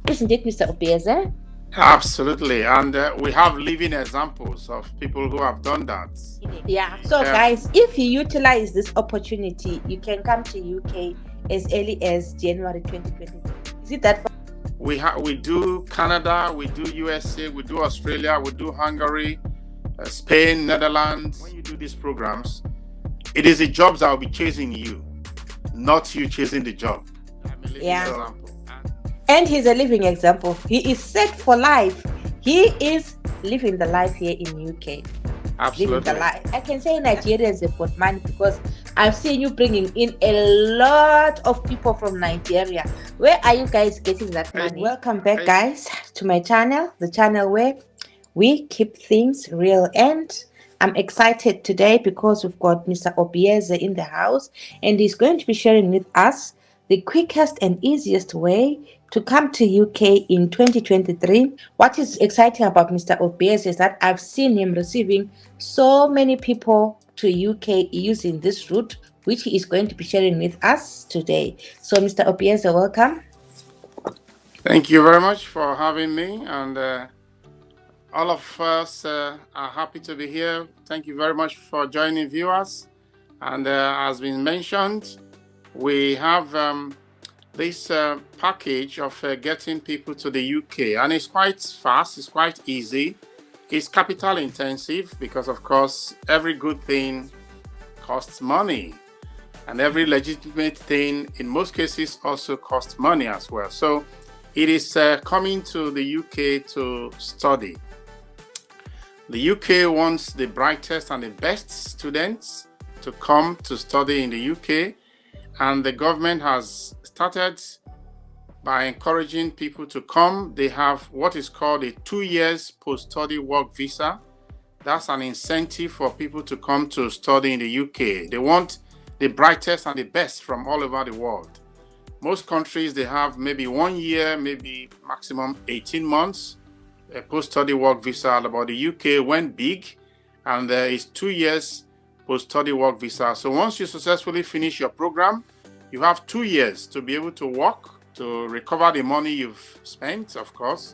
Isn't it, Mr. Obieze? Absolutely. And we have living examples of people who have done that. Yeah. So, Um, guys, if you utilize this opportunity, you can come to UK as early as January 2023. Is it that? we do Canada, we do USA, we do Australia, we do Hungary, Spain, Netherlands. When you do these programs, it is the jobs that will be chasing you, not you chasing the job. Yeah. And he's a living example. He is set for life. He is living the life here in UK. Absolutely. Living the life. I can say Nigerians have got money because I've seen you bringing in a lot of people from Nigeria. Where are you guys getting that money? Welcome back, guys, to my channel, the channel where we keep things real. And I'm excited today because we've got Mr. Obieze in the house, and he's going to be sharing with us the quickest and easiest way to come to UK in 2023. What is exciting about Mr. Obieze is that I've seen him receiving so many people to UK using this route, which he is going to be sharing with us today. So, Mr. Obieze, welcome. Thank you very much for having me, and all of us are happy to be here. Thank you very much for joining viewers. And as been mentioned, we have this package of getting people to the UK, and it's quite fast, it's quite easy. It's capital intensive because, of course, every good thing costs money, and every legitimate thing in most cases also costs money as well. So it is coming to the UK to study. The UK wants the brightest and the best students to come to study in the UK, and the government has started by encouraging people to come. They have what is called a 2 years post-study work visa. That's an incentive for people to come to study in the UK. They want the brightest and the best from all over the world. Most countries, they have maybe 1 year, maybe maximum 18 months, a post-study work visa. But the UK went big, and there is 2 years post-study work visa. So once you successfully finish your program, you have 2 years to be able to work, to recover the money you've spent, of course,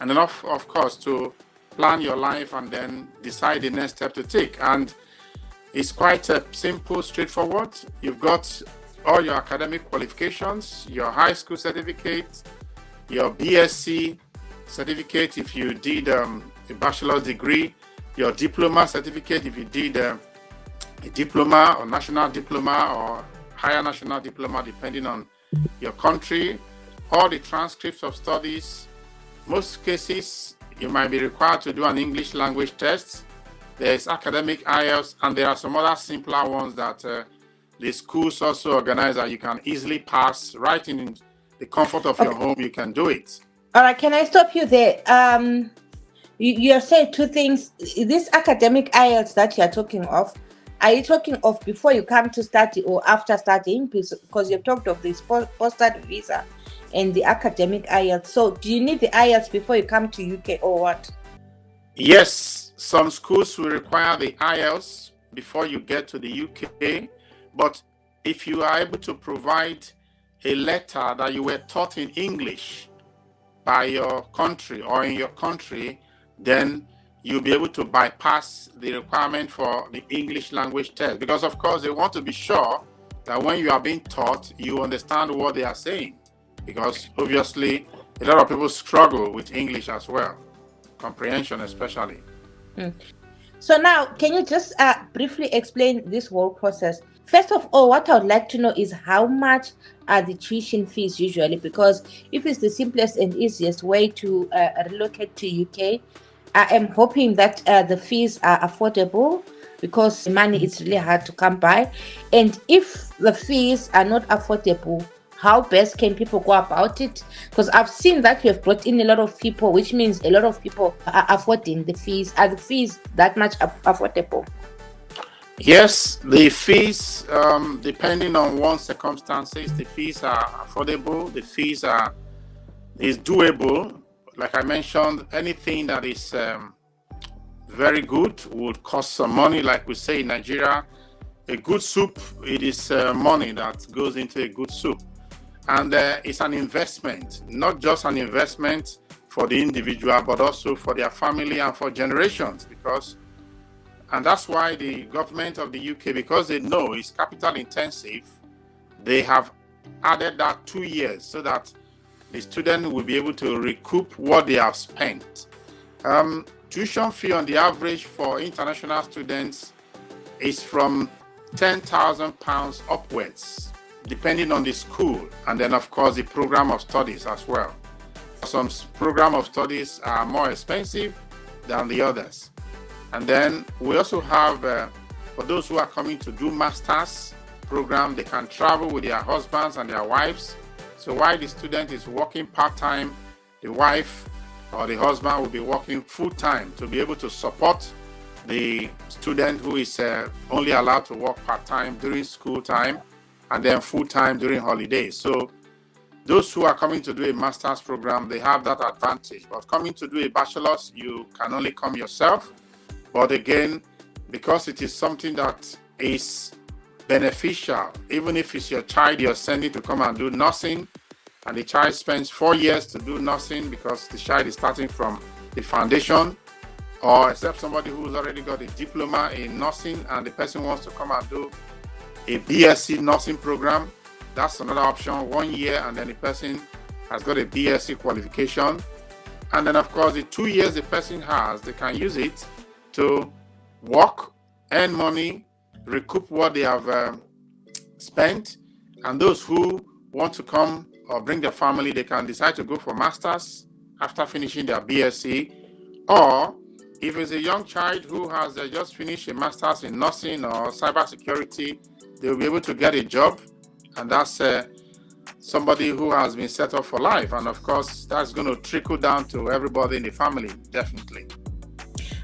and then of course to plan your life and then decide the next step to take. And it's quite simple, straightforward. You've got all your academic qualifications, your high school certificate, your BSc certificate if you did a bachelor's degree, your diploma certificate if you did a diploma or national diploma or higher national diploma, depending on your country, all the transcripts of studies. Most cases, you might be required to do an English language test. There's academic IELTS, and there are some other simpler ones that the schools also organize that you can easily pass right in the comfort of your home. You can do it. All right, can I stop you there? You have said two things. This academic IELTS that you are talking of, are you talking of before you come to study or after studying? Because you've talked of this post-study visa and the academic IELTS. So do you need the IELTS before you come to UK or what? Yes, some schools will require the IELTS before you get to the UK. But if you are able to provide a letter that you were taught in English by your country or in your country, then you'll be able to bypass the requirement for the English language test. Because, of course, they want to be sure that when you are being taught, you understand what they are saying. Because, obviously, a lot of people struggle with English as well, comprehension especially. So now, can you just briefly explain this whole process? First of all, what I would like to know is how much are the tuition fees usually? Because if it's the simplest and easiest way to relocate to UK, I am hoping that the fees are affordable, because money is really hard to come by. And if the fees are not affordable, how best can people go about it? Because I've seen that you have brought in a lot of people, which means a lot of people are affording the fees. Are the fees that much affordable? Yes, the fees, depending on one's circumstances, the fees are affordable. The fees is doable. Like I mentioned, anything that is very good would cost some money. Like we say in Nigeria, a good soup, it is money that goes into a good soup. And it's an investment, not just an investment for the individual, but also for their family and for generations. And that's why the government of the UK, because they know it's capital intensive, they have added that 2 years so that the student will be able to recoup what they have spent. Tuition fee on the average for international students is from £10,000 upwards, depending on the school, and then of course the program of studies as well. Some program of studies are more expensive than the others. And then we also have, for those who are coming to do masters program, they can travel with their husbands and their wives. So while the student is working part-time, the wife or the husband will be working full-time to be able to support the student who is only allowed to work part-time during school time and then full-time during holidays. So those who are coming to do a master's program, they have that advantage. But coming to do a bachelor's, you can only come yourself. But again, because it is something that is beneficial, even if it's your child you're sending to come and do nursing, and the child spends 4 years to do nursing because the child is starting from the foundation, or except somebody who's already got a diploma in nursing and the person wants to come and do a BSc nursing program, that's another option, 1 year, and then the person has got a BSc qualification. And then of course the 2 years the person has, they can use it to work, earn money, recoup what they have spent. And those who want to come or bring their family, they can decide to go for masters after finishing their BSc. Or if it's a young child who has just finished a master's in nursing or cybersecurity, they will be able to get a job, and that's somebody who has been set up for life. And of course, that's going to trickle down to everybody in the family, definitely.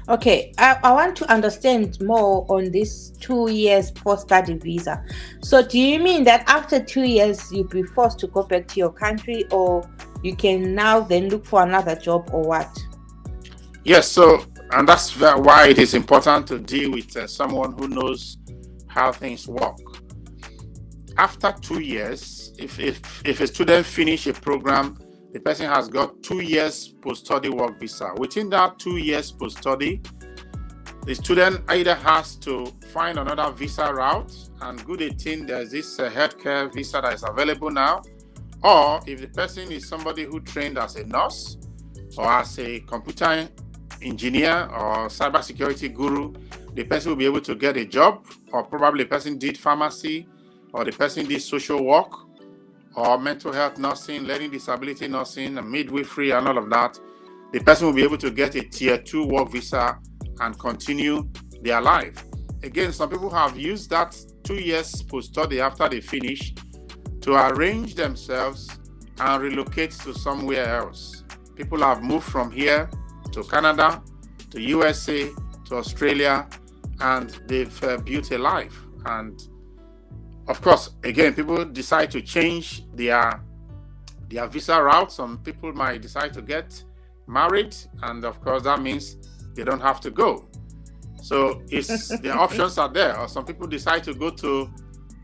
Okay, I want to understand more on this 2 years post-study visa. So do you mean that after 2 years, you'll be forced to go back to your country, or you can now then look for another job, or what? Yes, so, and that's why it is important to deal with someone who knows how things work. After 2 years, if a student finishes a program, the person has got 2 years post-study work visa. Within that 2 years post-study, the student either has to find another visa route, and good 18, there's this healthcare visa that is available now, or if the person is somebody who trained as a nurse or as a computer engineer or cybersecurity guru, the person will be able to get a job, or probably the person did pharmacy, or the person did social work, or mental health nursing, learning disability nursing, and midwifery, and all of that. The person will be able to get a tier 2 work visa and continue their life. Again, some people have used that 2 years post-study after they finish to arrange themselves and relocate to somewhere else. People have moved from here to Canada, to USA, to Australia, and they've built a life. And of course, again, people decide to change their visa route. Some people might decide to get married, and of course, that means they don't have to go. So the options are there. Or some people decide to go to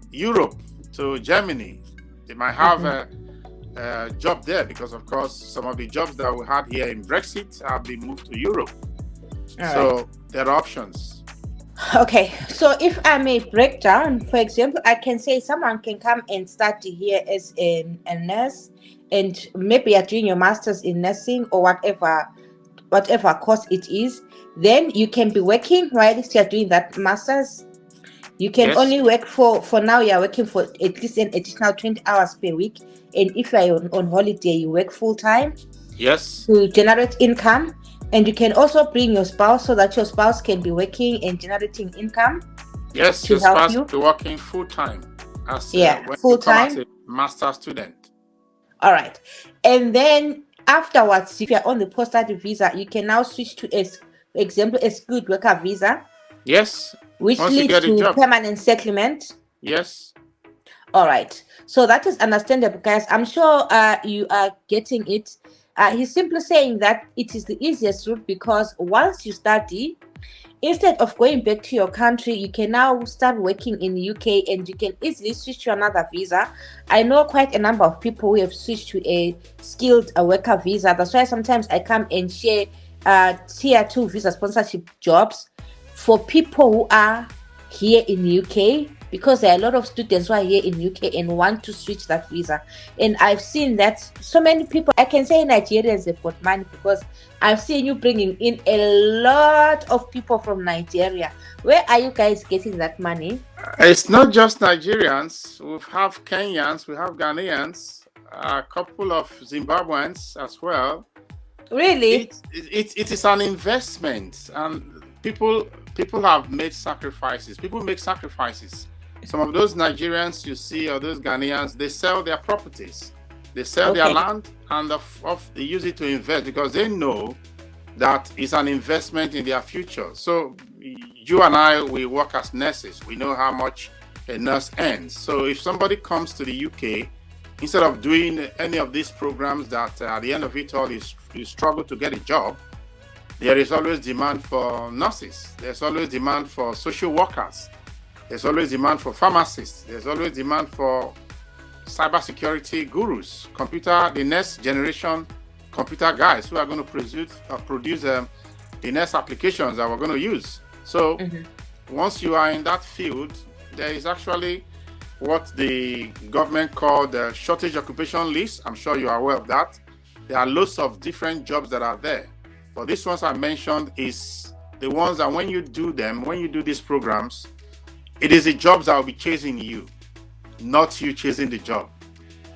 Europe, to Germany. They might have a job there because, of course, some of the jobs that we had here in Brexit have been moved to Europe. So there are options. Okay, so if I may break down, for example, I can say someone can come and study here as a nurse, and maybe you're doing your master's in nursing or whatever course it is. Then you can be working while you're doing that master's. You can only work for now, you're working for at least an additional 20 hours per week. And if you're on holiday, you work full time. Yes. To generate income. And you can also bring your spouse so that your spouse can be working and generating income. Yes, your spouse will be working full time as full time as a master student. All right. And then afterwards, if you're on the post-study visa, you can now switch to example, a skilled worker visa. Yes. Which leads to permanent settlement. Yes. All right. So that is understandable, guys. I'm sure you are getting it. He's simply saying that it is the easiest route because once you study, Instead of going back to your country, you can now start working in the UK and you can easily switch to another visa. I know quite a number of people who have switched to a skilled worker visa. That's why sometimes I come and share tier 2 visa sponsorship jobs for people who are here in the UK, because there are a lot of students who are here in UK and want to switch that visa. And I've seen that so many people, I can say Nigerians have got money, because I've seen you bringing in a lot of people from Nigeria. Where are you guys getting that money? It's not just Nigerians. We have Kenyans, we have Ghanaians, a couple of Zimbabweans as well. Really? It is an investment, and people have made sacrifices. People make sacrifices. Some of those Nigerians you see, or those Ghanaians, they sell their properties, they sell their land, and they use it to invest, because they know that it's an investment in their future. So you and I, we work as nurses. We know how much a nurse earns. So if somebody comes to the UK, instead of doing any of these programs that at the end of it all you struggle to get a job, there is always demand for nurses. There's always demand for social workers. There's always demand for pharmacists. There's always demand for cybersecurity gurus, the next generation computer guys who are going to produce the next applications that we're going to use. So once you are in that field, there is actually what the government called the shortage occupation list. I'm sure you are aware of that. There are lots of different jobs that are there. But these ones I mentioned is the ones that when you do these programs, it is the jobs that will be chasing you, not you chasing the job.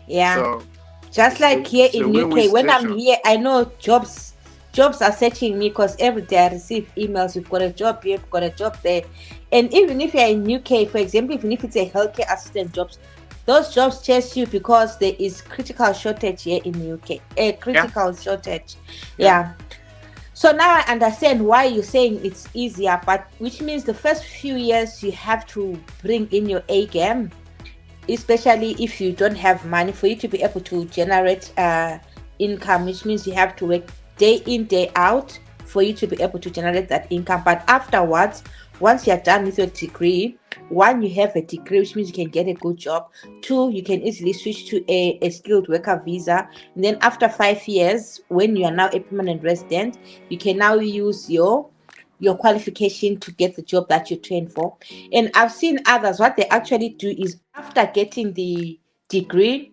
Yeah. So just like here in UK, when I'm here, I know jobs are searching me, because every day I receive emails. We've got a job here, we've got a job there. And even if you're in UK, for example, even if it's a healthcare assistant jobs, those jobs chase you because there is critical shortage here in the UK. A critical shortage. Yeah. So now I understand why you're saying it's easier, but which means the first few years you have to bring in your A game, especially if you don't have money, for you to be able to generate income, which means you have to work day in, day out for you to be able to generate that income. But afterwards, once you're done with your degree, one, you have a degree, which means you can get a good job. Two, you can easily switch to a skilled worker visa. And then after 5 years, when you are now a permanent resident, you can now use your qualification to get the job that you trained for. And I've seen others, what they actually do is after getting the degree,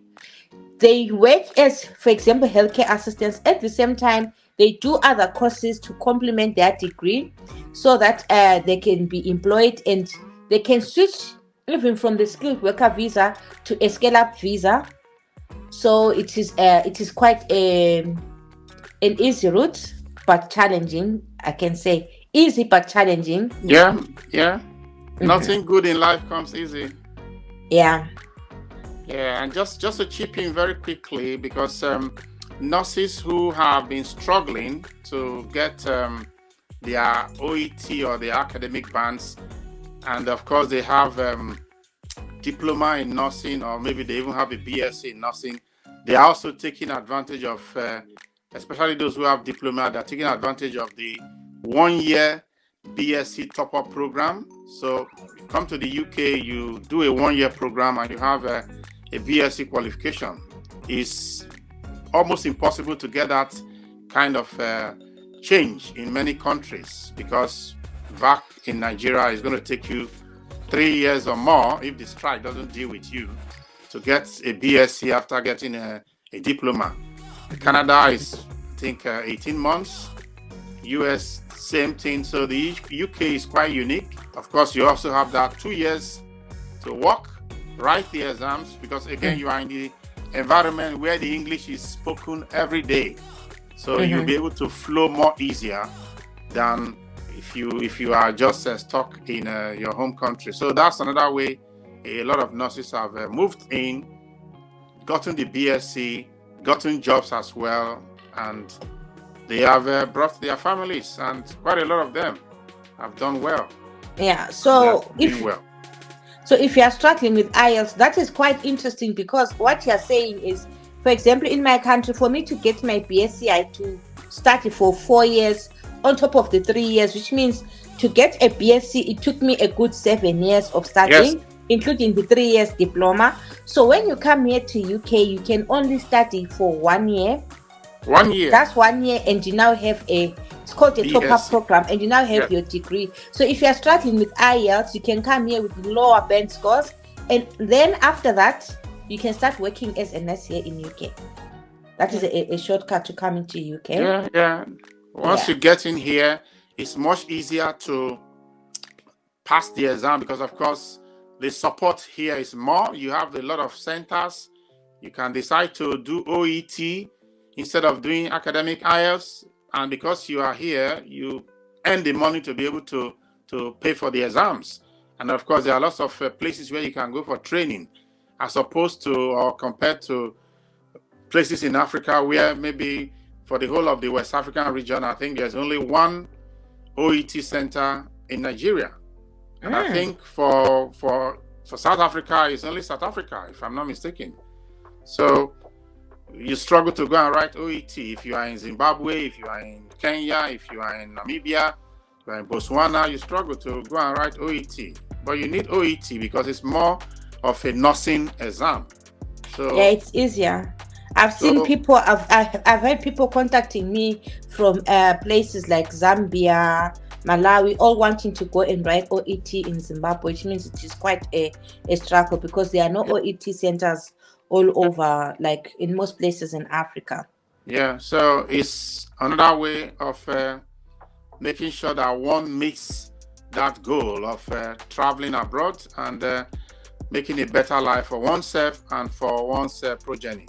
they work as, for example, healthcare assistants. At the same time, they do other courses to complement their degree, so that they can be employed, and they can switch even from the skilled worker visa to a scale-up visa. So it is quite an easy route, but challenging. I can say easy but challenging. Yeah. Nothing good in life comes easy. Yeah, and just to chip in very quickly, because nurses who have been struggling to get their OET or their academic bands, and of course they have diploma in nursing, or maybe they even have a BSc in nursing, they are also taking advantage of, especially those who have diploma, they're taking advantage of the 1 year BSc top-up program. So you come to the UK, you do a 1 year program, and you have a BSc qualification. It's almost impossible to get that kind of change in many countries, because back in Nigeria, it's going to take you 3 years or more, if the strike doesn't deal with you, to get a BSc after getting a diploma. Canada is, I think, 18 months. US, same thing. So the UK is quite unique. Of course, you also have that 2 years to work, write the exams, because again, you are in the environment where the English is spoken every day. So you'll be able to flow more easier than if you are just stuck in your home country. So that's another way a lot of nurses have moved in, gotten the BSc, gotten jobs as well, and they have brought their families, and quite a lot of them have done well. Yeah. So if you are struggling with IELTS, that is quite interesting, because what you are saying is, for example, in my country, for me to get my BSc, I had to study for 4 years on top of the 3 years, which means to get a BSc, it took me a good 7 years of Yes. studying, including the 3 years diploma. So when you come here to UK, you can only study for 1 year. 1 year. That's 1 year, and you now have it's called a top-up BSc. program, and you now have Yes. your degree. So if you're struggling with IELTS, you can come here with lower band scores, and then after that, you can start working as a nurse here in UK. That is a shortcut to coming to UK. Yeah. Once you get in here, it's much easier to pass the exam because, of course, the support here is more. You have a lot of centers. You can decide to do OET instead of doing academic IELTS. And because you are here, you earn the money to be able to pay for the exams. And of course, there are lots of places where you can go for training, as opposed to or compared to places in Africa where maybe for the whole of the West African region, I think there's only one OET center in Nigeria. And I think for South Africa, it's only South Africa, if I'm not mistaken. So you struggle to go and write OET if you are in Zimbabwe, if you are in Kenya, if you are in Namibia, if you are in Botswana, you struggle to go and write OET. But you need OET because it's more of a nursing exam. So yeah, it's easier. I've seen people, I've had people contacting me from places like Zambia, Malawi, all wanting to go and write OET in Zimbabwe, which means it is quite a struggle because there are no OET centers all over, like in most places in Africa. Yeah, so it's another way of making sure that one meets that goal of traveling abroad and making a better life for oneself and for one's progeny.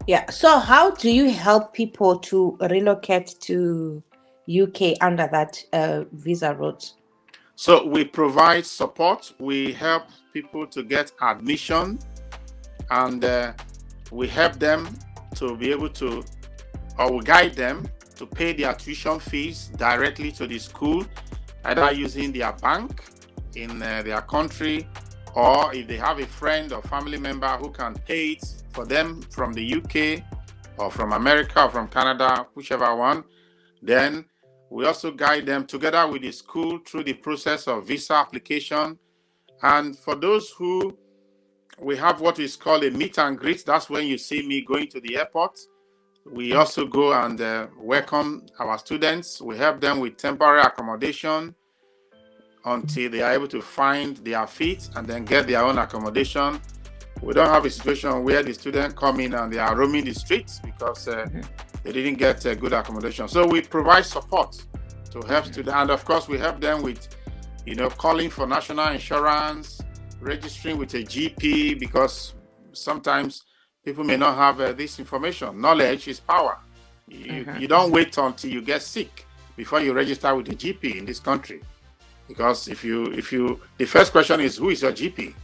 Yeah, so how do you help people to relocate to UK under that visa route? So we provide support. We help people to get admission, and we help them to be able to, or we guide them to pay their tuition fees directly to the school, either using their bank in their country, or if they have a friend or family member who can pay it for them from the UK or from America or from Canada, whichever one, then we also guide them together with the school through the process of visa application. And for those who we have what is called a meet and greet, that's when you see me going to the airport. We also go and welcome our students. We help them with temporary accommodation until they are able to find their feet and then get their own accommodation. We don't have a situation where the students come in and they are roaming the streets because they didn't get good accommodation. So we provide support to help students. And of course, we help them with, calling for national insurance, registering with a GP, because sometimes people may not have this information. Knowledge is power. You don't wait until you get sick before you register with a GP in this country. Because if you, the first question is, who is your GP?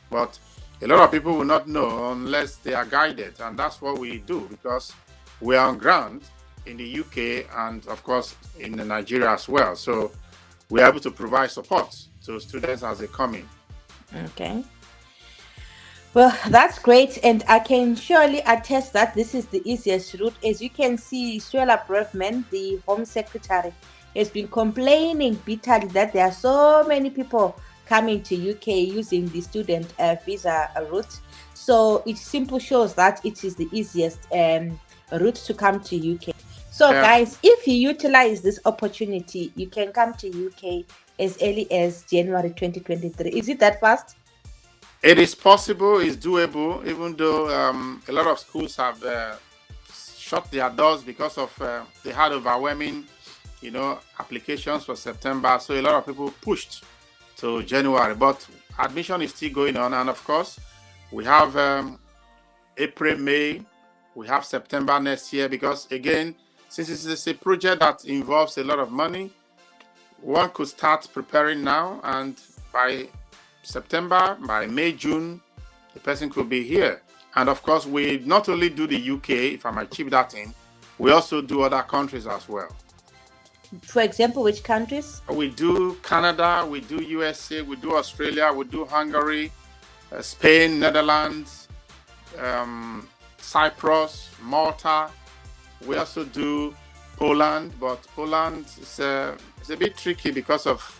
But a lot of people will not know unless they are guided. And that's what we do, because we are on ground in the UK and, of course, in Nigeria as well. So we're able to provide support to students as they come in. Okay. Well, that's great. And I can surely attest that this is the easiest route. As you can see, Suella Brevman, the Home Secretary, has been complaining bitterly that there are so many people coming to UK using the student visa route. So it simply shows that it is the easiest route to come to UK. So guys, if you utilize this opportunity, you can come to UK as early as January 2023. Is it that fast? It is possible, it's doable, even though a lot of schools have shut their doors because of they had overwhelming, applications for September. So a lot of people pushed to January, but admission is still going on. And of course, we have April, May, we have September next year, because again, since it's a project that involves a lot of money, one could start preparing now, and by September, by May, June, the person could be here. And of course, we not only do the UK, if I might chip that in, we also do other countries as well. For example, which countries? We do Canada, we do USA, we do Australia, we do Hungary, Spain, Netherlands, Cyprus, Malta. We also do Poland, but Poland is a bit tricky because of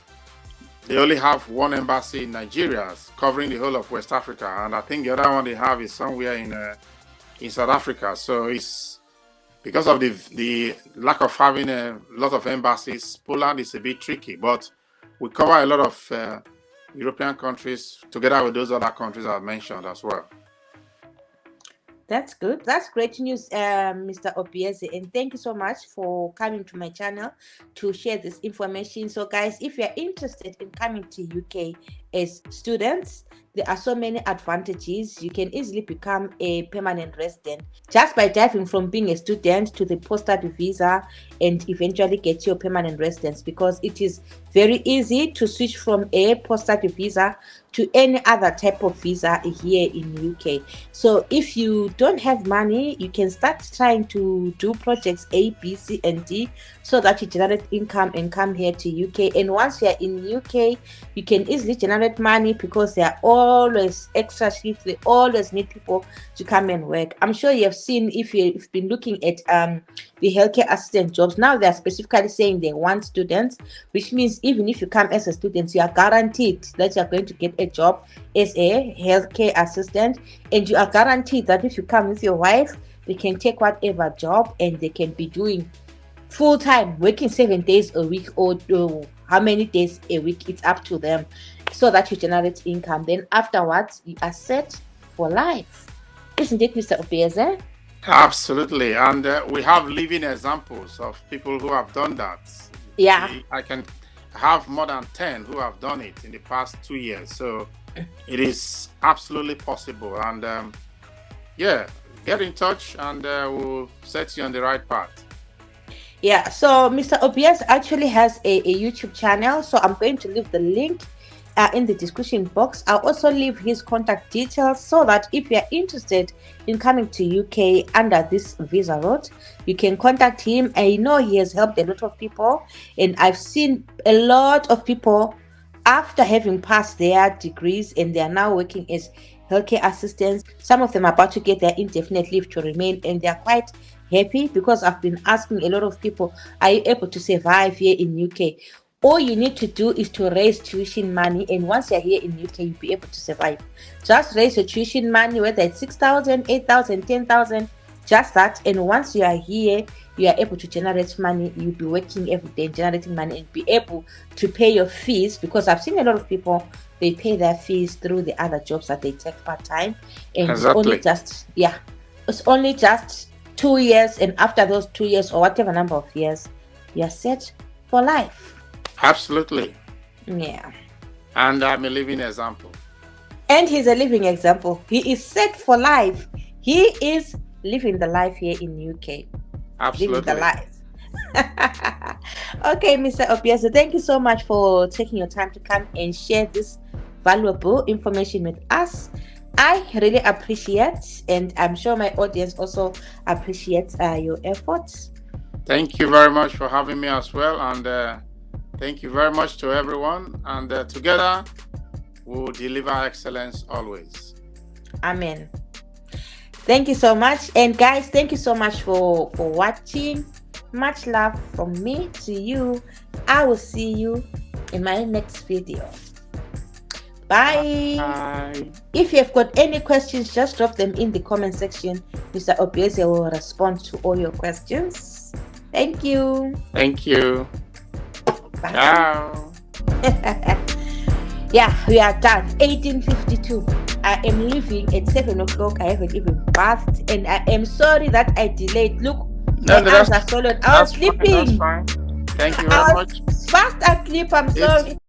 they only have one embassy in Nigeria covering the whole of West Africa, and I think the other one they have is somewhere in South Africa. So it's because of the lack of having a lot of embassies. Poland is a bit tricky, but we cover a lot of European countries together with those other countries I've mentioned as well. That's good. That's great news, Mr. Obieze. And thank you so much for coming to my channel to share this information. So, guys, if you're interested in coming to UK as students, there are so many advantages. You can easily become a permanent resident just by diving from being a student to the post-study visa and eventually get your permanent residence, because it is very easy to switch from a post-study visa to any other type of visa here in UK. So if you don't have money, you can start trying to do projects A, B, C, and D so that you generate income and come here to UK. And once you're in UK, you can easily generate money because there are always extra shifts. They always need people to come and work. I'm sure you have seen, if you've been looking at the healthcare assistant jobs, now they're specifically saying they want students, which means even if you come as a student, you are guaranteed that you're going to get a job as a healthcare assistant, and you are guaranteed that if you come with your wife, they can take whatever job and they can be doing full-time, working 7 days a week or how many days a week, it's up to them, so that you generate income. Then afterwards you are set for life, isn't it, Mr. Obieze? Absolutely. And we have living examples of people who have done that. Yeah, I can have more than 10 who have done it in the past 2 years. So it is absolutely possible. And yeah, get in touch and we'll set you on the right path. Yeah, so Mr. Obieze actually has a YouTube channel, so I'm going to leave the link in the description box. I'll also leave his contact details so that if you're interested in coming to UK under this visa route, you can contact him. I know he has helped a lot of people, and I've seen a lot of people after having passed their degrees and they are now working as healthcare assistants. Some of them are about to get their indefinite leave to remain, and they're quite happy because I've been asking a lot of people, are you able to survive here in UK? All you need to do is to raise tuition money, and once you're here in UK, you'll be able to survive. Just raise your tuition money, whether it's 6,000, 8,000, 10,000, just that. And once you are here, you are able to generate money. You'll be working every day, generating money, and be able to pay your fees, because I've seen a lot of people, they pay their fees through the other jobs that they take part-time. And Exactly. it's only just 2 years, and after those 2 years or whatever number of years, you're set for life. Absolutely. Yeah. And I'm a living example. And he's a living example. He is set for life. He is living the life here in UK. Absolutely. Living the life. Okay, Mr. Obieze, thank you so much for taking your time to come and share this valuable information with us. I really appreciate, and I'm sure my audience also appreciates your efforts. Thank you very much for having me as well. And thank you very much to everyone. And together, we'll deliver excellence always. Amen. Thank you so much. And guys, thank you so much for watching. Much love from me to you. I will see you in my next video. Bye. Bye. If you have got any questions, just drop them in the comment section. Mr. Obieze will respond to all your questions. Thank you. Thank you. Bye. Ciao. Yeah, we are done. 18:52. I am leaving at 7 o'clock. I haven't even bathed, and I am sorry that I delayed. Look, my eyes are swollen. I was sleeping. That's fine. Thank you very much. Fast asleep. I'm sorry.